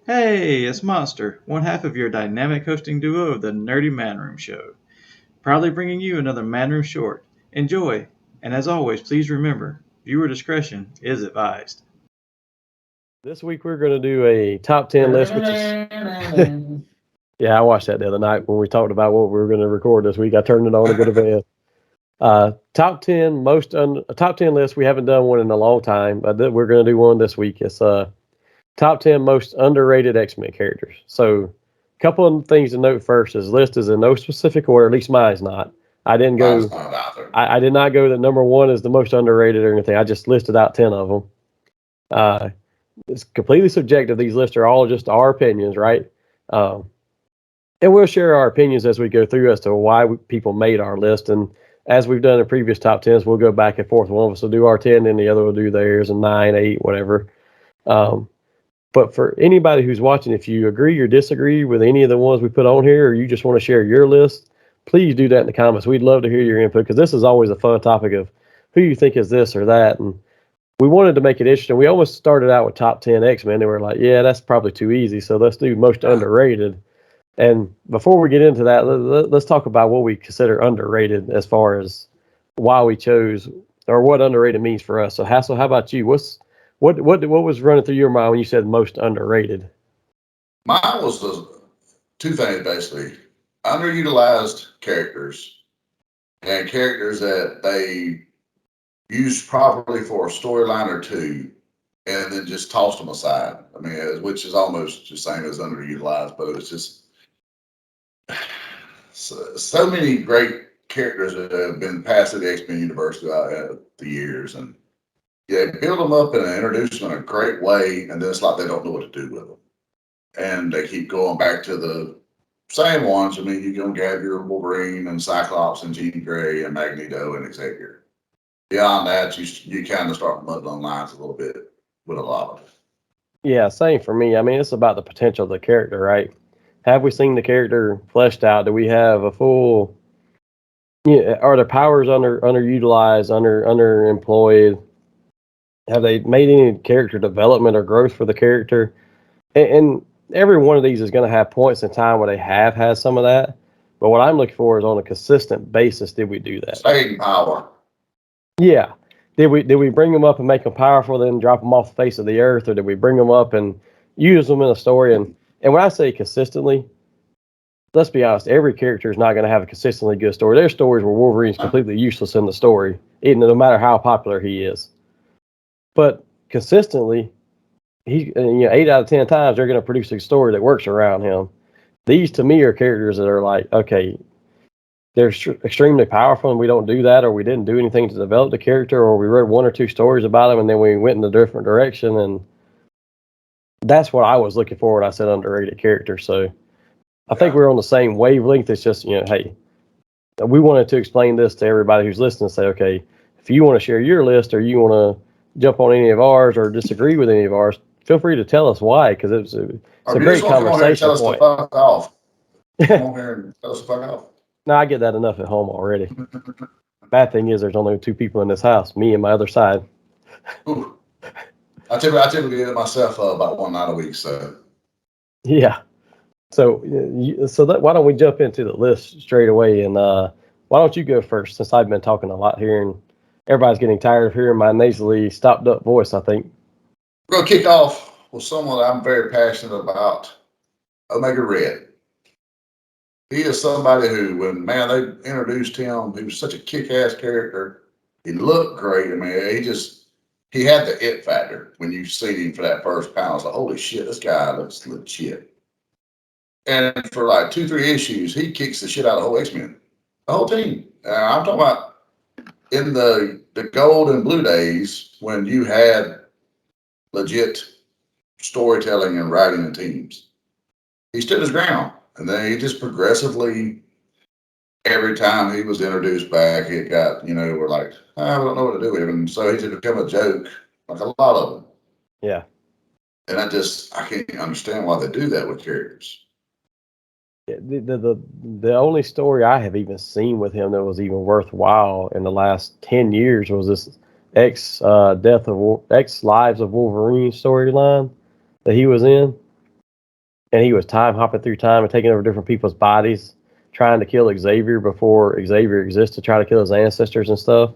Hey, it's Monster, one half of your dynamic hosting duo of the Nerdy Man Room Show. Proudly bringing you another Man Room Short. Enjoy, and as always, please remember, viewer discretion is advised. This week we're going to do a top 10 list, which is. Yeah, I watched that the other night when we talked about what we were going to record this week. I turned it on to go to bed. Top 10 list. We haven't done one in a long time, but we're going to do one this week. It's top 10 most underrated X-Men characters. So, a couple of things to note first is list is in no specific order. At least mine's not. I didn't go. I did not go that number one is the most underrated or anything. I just listed out 10 of them. It's completely subjective. These lists are all just our opinions, right? And we'll share our opinions as we go through as to why people made our list. And as we've done in previous top 10s, we'll go back and forth. One of us will do our 10, and the other will do theirs, and 9, 8, whatever. But for anybody who's watching, if you agree or disagree with any of the ones we put on here, or you just want to share your list, please do that in the comments. We'd love to hear your input because this is always a fun topic of who you think is this or that. And we wanted to make it interesting. We almost started out with top 10 X-Men. And we were like, yeah, that's probably too easy. So let's do most underrated. And before we get into that, let's talk about what we consider underrated as far as why we chose or what underrated means for us. So Hassel, how about you? What was running through your mind when you said most underrated? Mine was two things basically: underutilized characters and characters that they used properly for a storyline or two, and then just tossed them aside. I mean, which is almost the same as underutilized, but it was just so many great characters that have been passed to the X-Men universe throughout the years, and yeah, build them up and introduce them in a great way, and then it's like they don't know what to do with them, and they keep going back to the same ones. I mean, you're going to have your Wolverine and Cyclops and Jean Grey and Magneto and Xavier. Beyond that, you kind of start muddling lines a little bit with a lot of it. Yeah, same for me. I mean, it's about the potential of the character, right? Have we seen the character fleshed out? Do we have a full? Yeah, are their powers underutilized, underemployed? Have they made any character development or growth for the character? And every one of these is going to have points in time where they have had some of that. But what I'm looking for is on a consistent basis, did we do that? Staying power. Yeah. Did we bring them up and make them powerful, then drop them off the face of the earth, or did we bring them up and use them in a story? And when I say consistently, let's be honest, every character is not going to have a consistently good story. There's stories where Wolverine's completely useless in the story, even no matter how popular he is. But consistently, 8 out of 10 times they're going to produce a story that works around him. These to me are characters that are like, okay, they're extremely powerful, and we don't do that, or we didn't do anything to develop the character, or we read one or two stories about them and then we went in a different direction. And that's what I was looking for when I said underrated character. So I think we're on the same wavelength. It's just, hey, we wanted to explain this to everybody who's listening. Say, okay, if you want to share your list or you want to jump on any of ours or disagree with any of ours, feel free to tell us why, because it's a great conversation point. Come on here and tell us to fuck off. No, I get that enough at home already. Bad thing is there's only 2 people in this house, me and my other side. Ooh. I typically get it myself about one night a week. So yeah. So why don't we jump into the list straight away? And why don't you go first, since I've been talking a lot here and everybody's getting tired of hearing my nasally stopped up voice, I think. We're going to kick off with someone I'm very passionate about, Omega Red. He is somebody who, when they introduced him, he was such a kick-ass character. He looked great. I mean, he had the it factor when you see him for that first panel. It's like, holy shit, this guy looks legit. And for like 2-3 issues, he kicks the shit out of the whole X-Men, the whole team. I'm talking about in the gold and blue days when you had legit storytelling and writing in teams. He stood his ground. And then he just progressively, every time he was introduced back, it got, we're like, we don't know what to do with him. And so he's become a joke, like a lot of them. Yeah. And I can't understand why they do that with characters. The only story I have even seen with him that was even worthwhile in the last 10 years was this X Lives of Wolverine storyline that he was in. and he was time hopping through time and taking over different people's bodies, trying to kill Xavier before Xavier existed, try to kill his ancestors and stuff.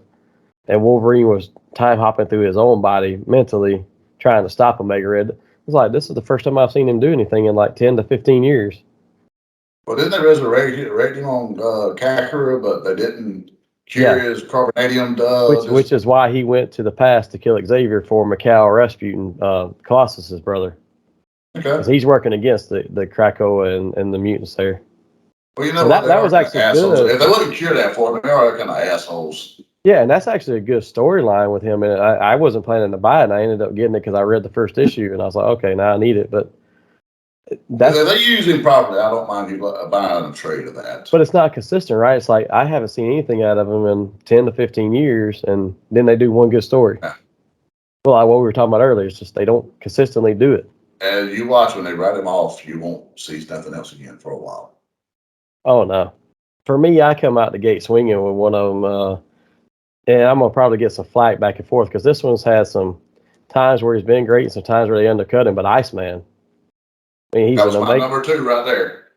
And Wolverine was time hopping through his own body mentally, trying to stop Omega Red. It's like this is the first time I've seen him do anything in like 10 to 15 years. Well, didn't they resurrect him on Kakara, but they didn't cure his carbonadium Which is why he went to the past to kill Xavier for Mikhail Rasputin, Colossus's brother. Okay. Because he's working against the Krakoa and the mutants there. Well, you know so what? That was actually assholes. good. If they wouldn't cure that for him, they are kind of assholes. Yeah, and that's actually a good storyline with him. And I wasn't planning to buy it, and I ended up getting it because I read the first issue, and I was like, okay, now I need it. But if they use him properly, I don't mind you buying a trade of that. But it's not consistent, right? It's like I haven't seen anything out of him in 10 to 15 years, and then they do one good story. Yeah. Well, like what we were talking about earlier, it's just they don't consistently do it. And you watch when they write him off, you won't see nothing else again for a while. Oh, no. For me, I come out the gate swinging with one of them, and I'm going to probably get some flack back and forth because this one's had some times where he's been great and some times where they undercut him, but Iceman. I mean, that was my number 2 right there.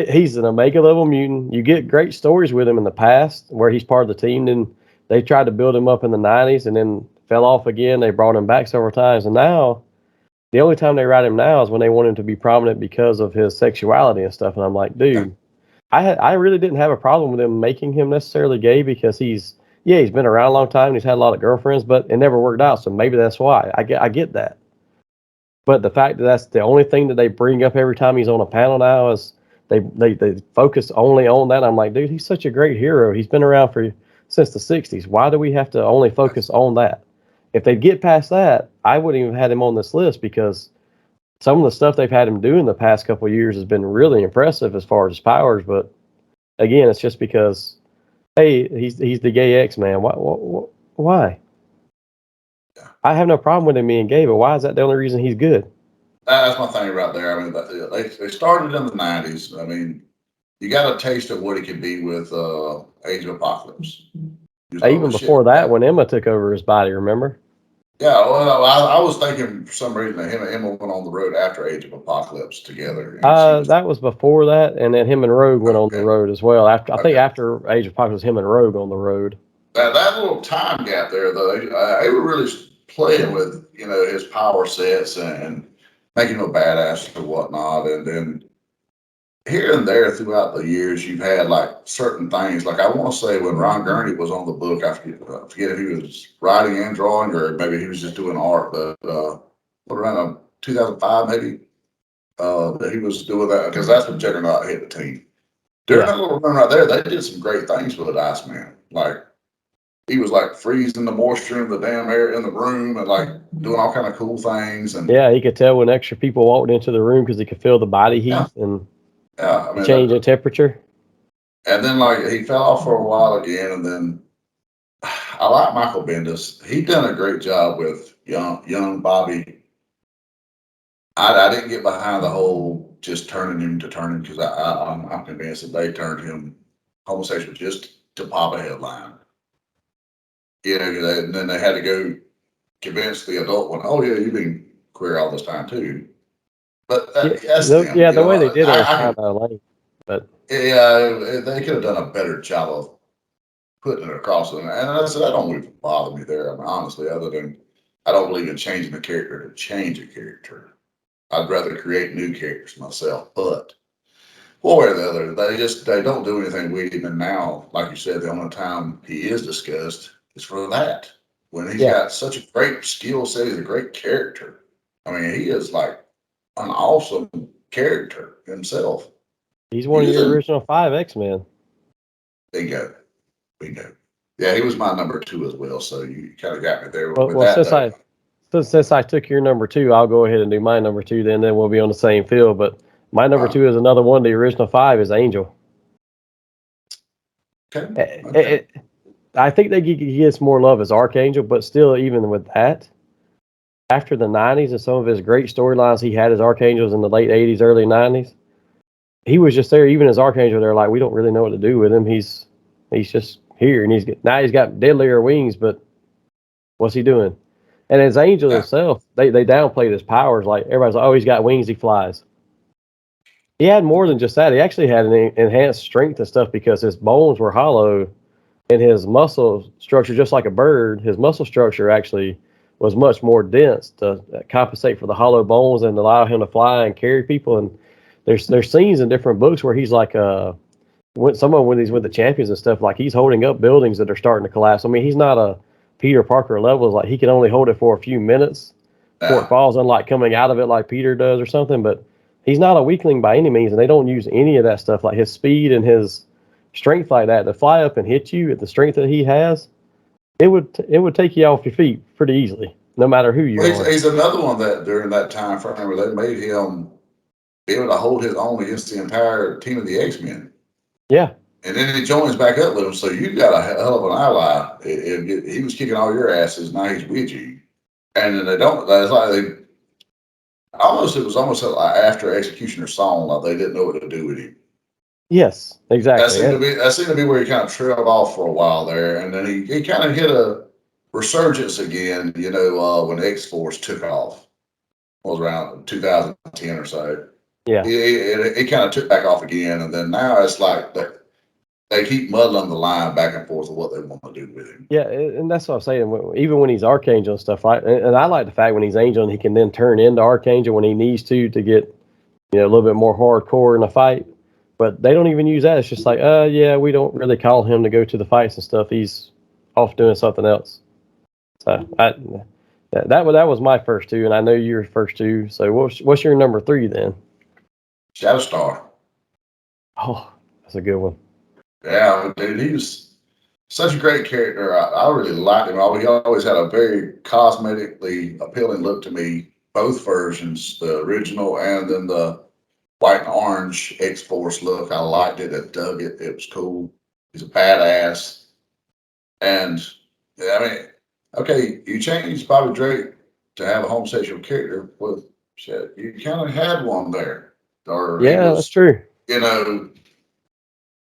He's an Omega level mutant. You get great stories with him in the past where he's part of the team. Then they tried to build him up in the 90s and then fell off again. They brought him back several times. And now, the only time they write him now is when they want him to be prominent because of his sexuality and stuff. And I'm like, dude, I really didn't have a problem with them making him necessarily gay because he's been around a long time and he's had a lot of girlfriends, but it never worked out. So maybe that's why. I get that. But the fact that that's the only thing that they bring up every time he's on a panel now is they focus only on that. I'm like, dude, he's such a great hero. He's been around since the 60s. Why do we have to only focus on that? If they get past that, I wouldn't even have had him on this list because some of the stuff they've had him do in the past couple of years has been really impressive as far as his powers. But again, it's just because, hey, he's the gay X-Man. Why? Yeah. I have no problem with him being gay, but why is that the only reason he's good? That's my thing right there. I mean, they started in the 90s. I mean, you got a taste of what he could be with Age of Apocalypse. Even before that, when Emma took over his body, remember? Yeah, well, I was thinking for some reason that him and Emma went on the road after Age of Apocalypse together. That was before that, and then him and Rogue went on the road as well. I think after Age of Apocalypse, him and Rogue on the road. That little time gap there, though, they were really playing with his power sets and making him a badass or whatnot, and then here and there throughout the years, you've had like certain things. Like I want to say when Ron Gurney was on the book, I forget if he was writing and drawing or maybe he was just doing art. But around 2005 maybe that he was doing that because that's when Juggernaut hit the team. During that little run right there, they did some great things with Iceman. Like he was like freezing the moisture in the damn air in the room and like doing all kind of cool things. And he could tell when extra people walked into the room because he could feel the body heat and change in temperature. And then like he fell off for a while again, and then I like Michael Bendis. He done a great job with young Bobby. I didn't get behind the whole just turning him because I'm convinced that they turned him homosexual just to pop a headline. And then they had to go convince the adult one, oh yeah, you've been queer all this time too. But that's the way they did it was kind of lame. But they could have done a better job of putting it across. And I said, that don't really bother me there. I mean, honestly, other than I don't believe in changing a character to change a character. I'd rather create new characters myself. But one way or the other, they don't do anything with him. And now, like you said, the only time he is discussed is for that. When he's got such a great skill set, he's a great character. I mean, he is like an awesome character himself. He's one of your original 5 X-Men. Bingo. Yeah, he was my number 2 as well. So you kind of got me there. Since I took your number 2, I'll go ahead and do my number 2. Then we'll be on the same field. But my number 2 is another one. The original 5 is Angel. Okay. I think that he gets more love as Archangel, but still, even with that, after the 90s and some of his great storylines he had as Archangels in the late 80s, early 90s, he was just there. Even as Archangel, they're like, we don't really know what to do with him. He's just here, and he's got deadlier wings, but what's he doing? And as Angel Yeah. himself, they downplayed his powers. Like everybody's like, oh, he's got wings, he flies. He had more than just that. He actually had an enhanced strength and stuff because his bones were hollow and his muscle structure, just like a bird, his muscle structure actually was much more dense to compensate for the hollow bones and allow him to fly and carry people. And there's scenes in different books where he's like when he's with the champions and stuff, like he's holding up buildings that are starting to collapse. I mean, he's not a Peter Parker level. Like he can only hold it for a few minutes before it Yeah. falls, unlike coming out of it like Peter does or something. But he's not a weakling by any means, and they don't use any of that stuff like his speed and his strength like that to fly up and hit you at the strength that he has. It would take you off your feet pretty easily, no matter who you Well, are. he's another one that during that time frame where they made him be able to hold his own against the entire team of the X-Men. Yeah, And then he joins back up with him, so you got a hell of an ally. He was kicking all your asses, now he's with you. And then they don't, it's like it was almost like after Executioner Song, like they didn't know what to do with him. yes, exactly. That seemed to be where he kind of trailed off for a while there. And then he kind of hit a resurgence again, when X-Force took off. It was around 2010 or so. Yeah, It kind of took back off again, and then now it's like they keep muddling the line back and forth of what they want to do with him. yeah, and that's what I'm saying. Even when he's Archangel and stuff, like, and I like the fact when he's Angel and he can then turn into Archangel when he needs to get a little bit more hardcore in the fight. But they don't even use that. It's just like, yeah, we don't really call him to go to the fights and stuff. He's off doing something else. So that was my first two, and I know your first two. So what's your number 3 then? Shadowstar. Oh, that's a good one. Yeah, dude, he was such a great character. I really liked him. He always had a very cosmetically appealing look to me. Both versions, the original and then the white and orange X-Force look. I liked it. I dug it. It was cool. He's a badass. And I mean, okay, you changed Bobby Drake to have a homosexual character. Well, shit, you kind of had one there, or he Yeah, that's was, true.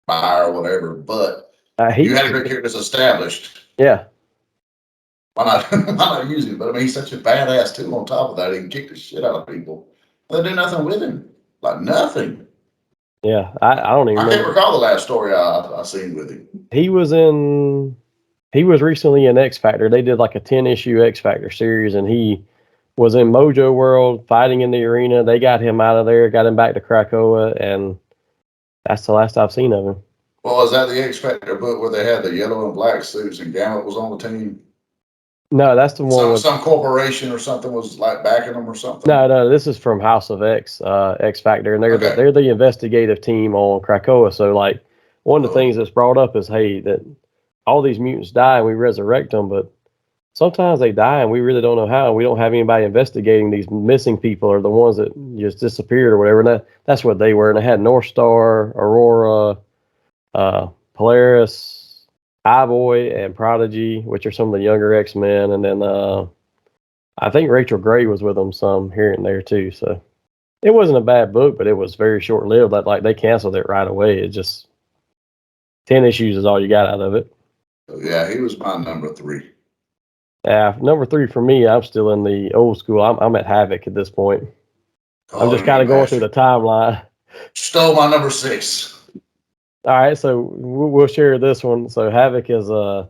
bi or whatever. But He you had a great character that's established. Yeah, Why not? Why not use him? But I mean, he's such a badass too. On top of that, he can kick the shit out of people. They do nothing with him, like nothing. yeah. I don't even I can't remember. recall the last story I seen with him. He was in. He was recently in X Factor. They did like a 10-issue X Factor series, and he was in Mojo World fighting in the arena. They got him out of there, got him back to Krakoa, and that's the last I've seen of him. Well, is that the X Factor book where they had the yellow and black suits and Gambit was on the team? No, that's the one with Some corporation or something was like backing them or something. no. This is from House of X, X Factor, and Okay. they're the investigative team on Krakoa. So like one of the things that's brought up is, hey, that all these mutants die and we resurrect them, but sometimes they die and we really don't know how. We don't have anybody investigating these missing people or the ones that just disappeared or whatever. And that's what they were. And they had North Star, Aurora, Polaris, Boy, and Prodigy, which are some of the younger X-Men. And then I think Rachel Gray was with them some here and there too. So it wasn't a bad book, but it was very short-lived. Like they canceled it right away. It just 10 issues is all you got out of it. Yeah, he was my number 3. Number 3 for me, I'm still in the old school. I'm at Havoc at this point. I'm just kind of going through the timeline. Stole my number 6. All right, so we'll share this one. So Havoc is to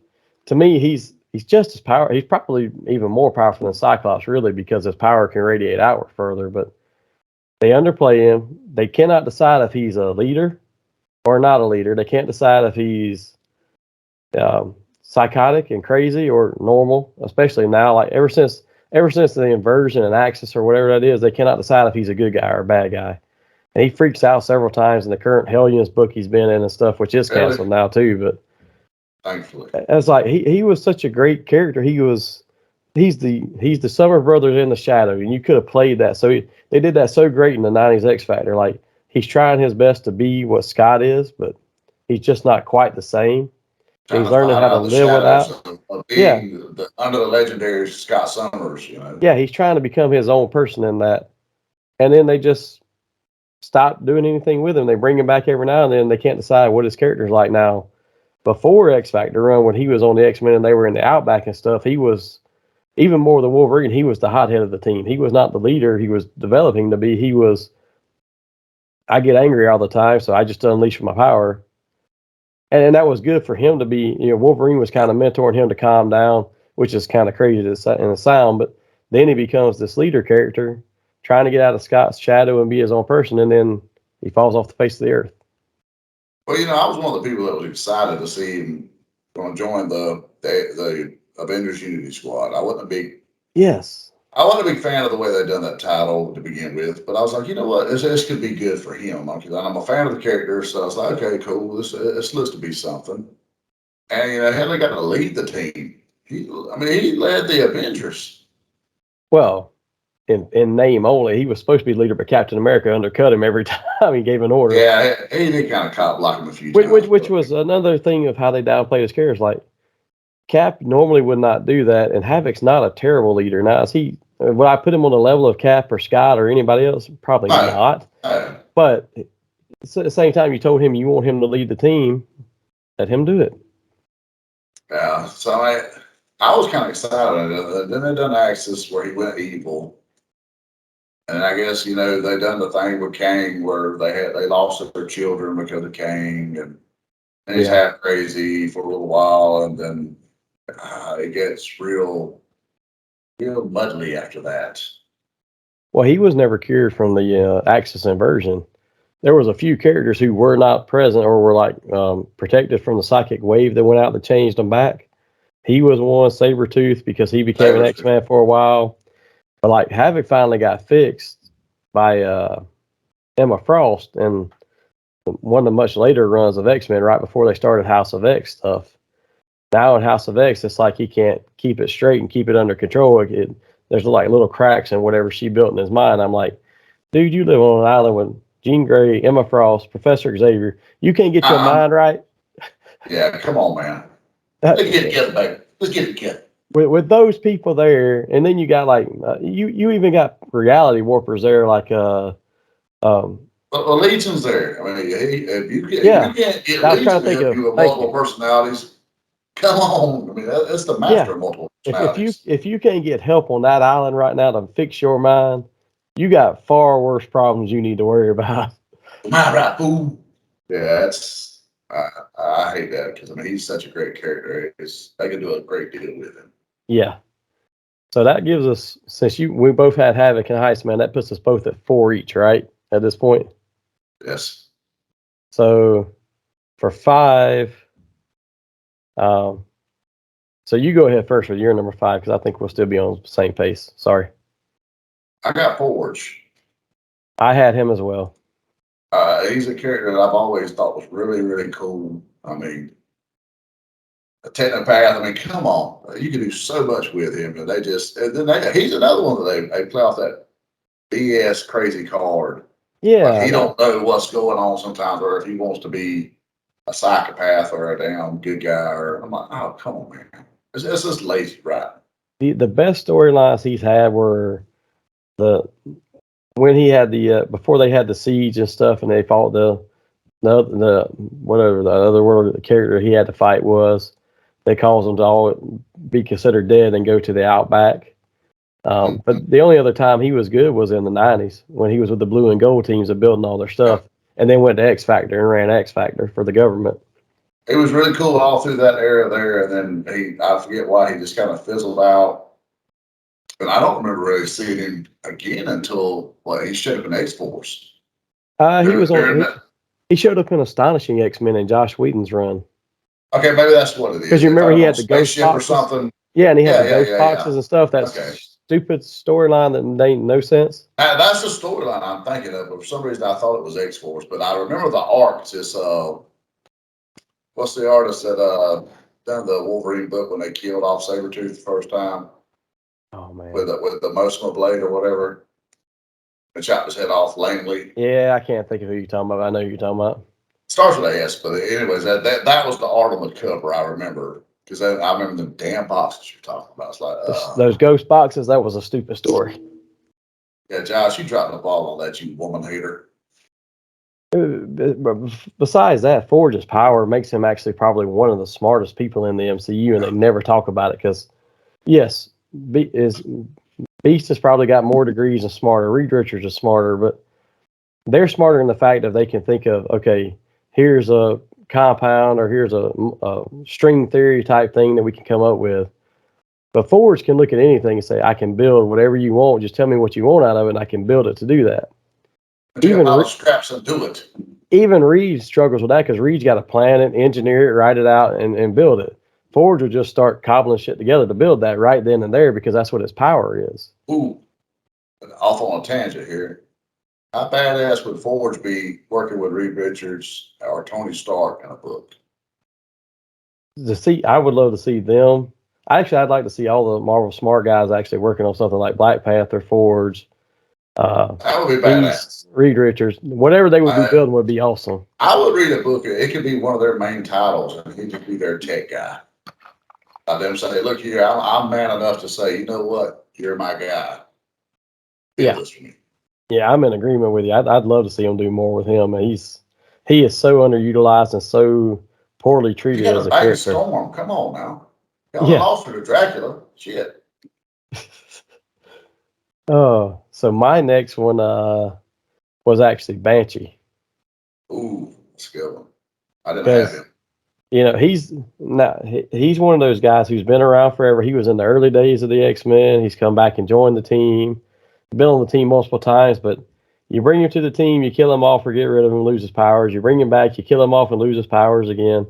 me, he's just as powerful. He's probably even more powerful than Cyclops, really, because his power can radiate outward further. But they underplay him. They cannot decide if he's a leader or not a leader. They can't decide if he's psychotic and crazy or normal, especially now. Like ever since the inversion and Axis or whatever that is, they cannot decide if he's a good guy or a bad guy. And he freaks out several times in the current Hellions book he's been in and stuff, which is canceled now too. But thankfully, it's like he was such a great character. He's the Summer Brothers in the shadow, and you could have played that. So they did that so great in the '90s X Factor. Like he's trying his best to be what Scott is, but he's just not quite the same. He's learning how to live without. Of being under the legendary Scott Summers, Yeah, he's trying to become his own person in that, and then they just stop doing anything with him. They bring him back every now and then. They can't decide what his character's like now. Before X Factor run, when he was on the X-Men and they were in the Outback and stuff, he was even more than Wolverine, he was the hothead of the team. He was not the leader he was developing to be. He was, I get angry all the time, so I just unleash my power. And that was good for him to be, Wolverine was kind of mentoring him to calm down, which is kind of crazy in the sound. But then he becomes this leader character, trying to get out of Scott's shadow and be his own person, and then he falls off the face of the earth. Well, I was one of the people that was excited to see him going to join the Avengers Unity Squad. I wasn't a big fan of the way they done that title to begin with, but I was like, you know what, this could be good for him. I'm a fan of the character, so I was like, okay, cool, this looks to be something. And Henley got to lead the team. He led the Avengers. Well, in name only, he was supposed to be leader, but Captain America undercut him every time he gave an order. Yeah, he did kind of cop block him a few times. Which was another thing of how they downplayed his characters. Like, Cap normally would not do that, and Havoc's not a terrible leader. Now, would I put him on the level of Cap or Scott or anybody else? Probably not. But at the same time, you told him you want him to lead the team, let him do it. Yeah, so I was kind of excited. Then they done Axis where he went evil. And I guess, they done the thing with Kang where they lost their children because of Kang, and he's half crazy for a little while, and then it gets real muddly after that. Well, he was never cured from the Axis inversion. There was a few characters who were not present or were like protected from the psychic wave that went out that changed them back. He was one, Sabretooth, because he became an X-Man for a while. But like Havoc finally got fixed by Emma Frost and one of the much later runs of X-Men right before they started House of X stuff. Now in House of X, it's like he can't keep it straight and keep it under control. There's like little cracks in whatever she built in his mind. I'm like, dude, you live on an island with Jean Grey, Emma Frost, Professor Xavier. You can't get your mind right? Yeah, come on, man. Let's get it together, baby. Let's get it together. With those people there, and then you got like you even got reality warpers there, like Legion's there. I mean, if you can't get Legion to help you with multiple personalities, come on. I mean, that's the master of multiple personalities. If you can't get help on that island right now to fix your mind, you got far worse problems you need to worry about. My right, fool. Yeah, I hate that because he's such a great character. They can do a great deal with him. Yeah. So that gives us, since we both had Havoc and Heistman, that puts us both at 4 each, right? At this point. Yes. So for 5, so you go ahead first with your number 5 because I think we'll still be on the same pace. Sorry. I got Forge. I had him as well. He's a character that I've always thought was really, really cool. I mean, a Technopath. Come on, you can do so much with him, and he's another one that they play off that BS crazy card. Yeah, like he don't know what's going on sometimes, or if he wants to be a psychopath or a damn good guy. Or I'm like, oh come on, man, it's just lazy, right? The best storylines he's had were when he had before they had the siege and stuff, and they fought the whatever the other world the character he had to fight was. They caused them to all be considered dead and go to the outback. But the only other time he was good was in the 90s when he was with the blue and gold teams and building all their stuff, and then went to X Factor and ran X Factor for the government. It was really cool all through that era there, and then I forget why he just kind of fizzled out. And I don't remember really seeing him again until he showed up in X-Force. He showed up in Astonishing X-Men in Josh Whedon's run. Okay, maybe that's what it is. Because you remember he had the ghost boxes or something. Yeah, and he had the ghost boxes and stuff. That's stupid storyline that made no sense. That's the storyline I'm thinking of. But for some reason, I thought it was X-Force. But I remember the arcs. It's what's the artist that done the Wolverine book when they killed off Sabretooth the first time? Oh man, with the motional blade or whatever, and chopped his head off lamely. Yeah, I can't think of who you're talking about. I know who you're talking about. Starts with S, but anyways, that was the art on the cover. I remember because I remember the damn boxes you're talking about. It's like those ghost boxes. That was a stupid story. Yeah, Josh, you dropped the ball on that, you woman hater. Besides that, Forge's power makes him actually probably one of the smartest people in the MCU, and they never talk about it because, yes, Beast has probably got more degrees and smarter. Reed Richards is smarter, but they're smarter in the fact that they can think of, okay, here's a compound or here's a string theory type thing that we can come up with. But forwards can look at anything and say, I can build whatever you want. Just tell me what you want out of it, and I can build it to do that. Take a pile of scraps and do it. Even Reed struggles with that because Reed's got to plan it, engineer it, write it out, and build it. Forwards will just start cobbling shit together to build that right then and there because that's what his power is. Ooh, off on a tangent here. How badass would Forge be working with Reed Richards or Tony Stark in a book? I would love to see them. Actually, I'd like to see all the Marvel smart guys actually working on something like Black Panther, Forge, that would be badass. Reed Richards, whatever they would be building would be awesome. I would read a book. It could be one of their main titles, and he could be their tech guy. Let them say, "Look here, I'm man enough to say, you know what, you're my guy. Build this for me." Yeah, I'm in agreement with you. I'd love to see him do more with him. He is so underutilized and so poorly treated as a character. Storm. Come on now. Y'all lost her to Dracula. Shit. Oh, so my next one was actually Banshee. Ooh, that's a good one. I didn't have him. You know, he's one of those guys who's been around forever. He was in the early days of the X-Men. He's come back and joined the team. Been on the team multiple times, but you bring him to the team, you kill him off or get rid of him, lose his powers. You bring him back, you kill him off and lose his powers again.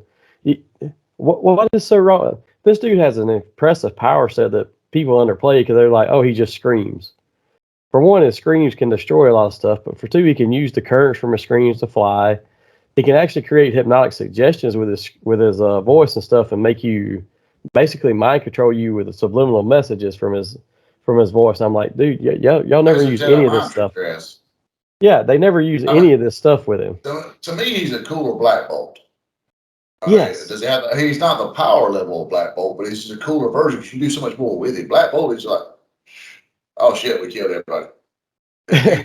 What is so wrong? This dude has an impressive power set that people underplay because they're like, oh, he just screams. For one, his screams can destroy a lot of stuff, but for two, he can use the currents from his screams to fly. He can actually create hypnotic suggestions with his voice and stuff and make you basically mind control you with the subliminal messages from his voice. I'm like, dude, y'all never use any of this stuff. Yeah, they never use any of this stuff with him. To me, he's a cooler Black Bolt. Yes. Does he have? He's not the power level of Black Bolt, but he's just a cooler version. You can do so much more with him. Black Bolt is like, oh shit, we killed everybody.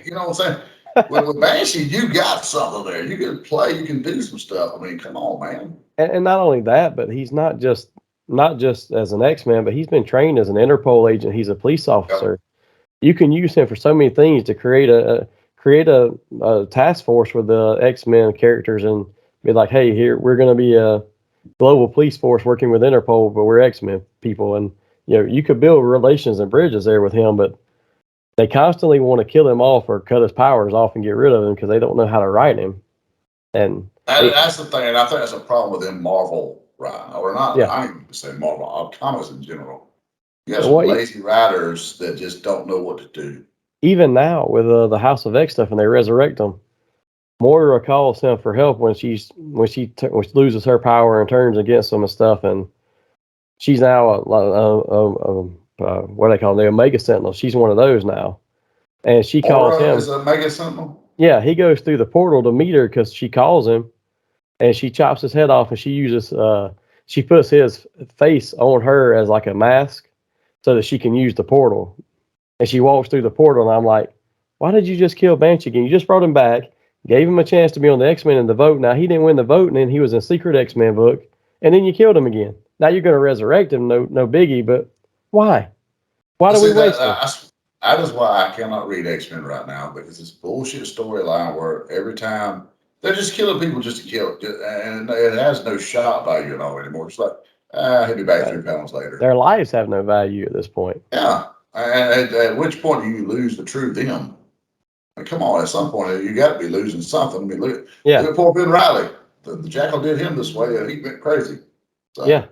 You know what I'm saying? With Banshee, you got something there. You can play. You can do some stuff. I mean, come on, man. And not only that, but he's not just as an X-Man, but he's been trained as an Interpol agent. He's a police officer. Yep. You can use him for so many things to create a task force with the X-Men characters and be like, hey, here we're going to be a global police force working with Interpol, but we're X-Men people, and you could build relations and bridges there with him, but they constantly want to kill him off or cut his powers off and get rid of him because they don't know how to write him. And that's the thing, and I think that's a problem with them Marvel right now, or not. Yeah. I don't even say Marvel, comics in general. You have some lazy writers that just don't know what to do. Even now with the House of X stuff, and they resurrect them, Moira calls him for help when she loses her power and turns against them and stuff, and she's now what do they call them? The Omega Sentinel. She's one of those now, and she calls him. Is Omega Sentinel? Yeah, he goes through the portal to meet her because she calls him, and she chops his head off, and she uses she puts his face on her as like a mask so that she can use the portal, and she walks through the portal, and I'm like, why did you just kill Banshee again? You just brought him back, gave him a chance to be on the X-Men in the vote. Now he didn't win the vote, and then he was in Secret X-Men book, and then you killed him again. Now you're going to resurrect him, no biggie, but why? Why do we waste him? That is why I cannot read X-Men right now, because it's bullshit storyline where every time they're just killing people just to kill it, and it has no shock value at all anymore. It's like, he'll be back 3 pounds later. Their lives have no value at this point. Yeah, and at which point do you lose the true them? I mean, come on, at some point you got to be losing something. I mean, look at poor Ben Riley. The Jackal did him this way, and he went crazy. So. Yeah,